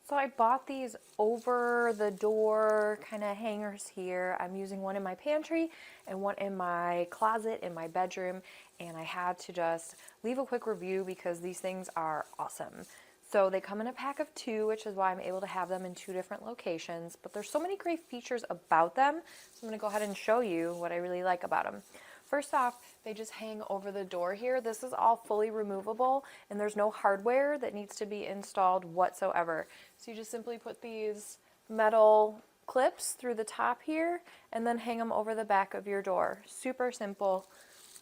So I bought these over the door kind of hangers here. I'm using one in my pantry and one in my closet in my bedroom, and I had to just leave a quick review because these things are awesome. So they come in a pack of 2, which is why I'm able to have them in 2 different locations, but there's so many great features about them, so I'm going to go ahead and show you what I really like about them. First off, they just hang over the door here. This is all fully removable, and there's no hardware that needs to be installed whatsoever. So you just simply put these metal clips through the top here and then hang them over the back of your door. Super simple.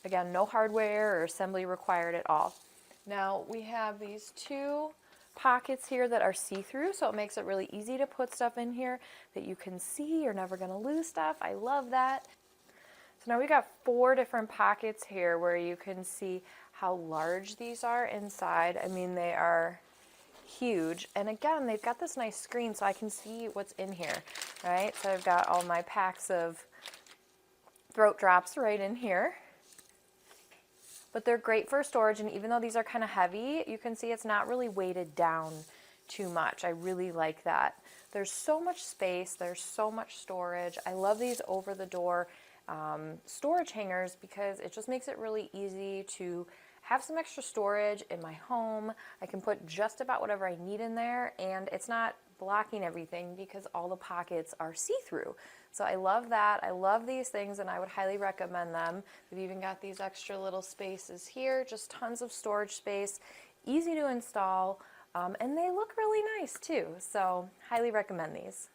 Again, no hardware or assembly required at all. Now we have these 2 pockets here that are see-through, so it makes it really easy to put stuff in here that you can see. You're never going to lose stuff. I love that. So now we got 4 different pockets here where you can see how large these are inside. I mean, they are huge. And again, they've got this nice screen so I can see what's in here, right? So I've got all my packs of throat drops right in here. But they're great for storage, and even though these are kind of heavy, you can see it's not really weighted down too much. I really like that. There's so much space, there's so much storage. I love these over the door storage hangers because it just makes it really easy to have some extra storage in my home. I can put just about whatever I need in there, and it's not blocking everything because all the pockets are see-through. So I love that. I love these things, and I would highly recommend them. We've even got these extra little spaces here, just tons of storage space, easy to install, and they look really nice too. So highly recommend these.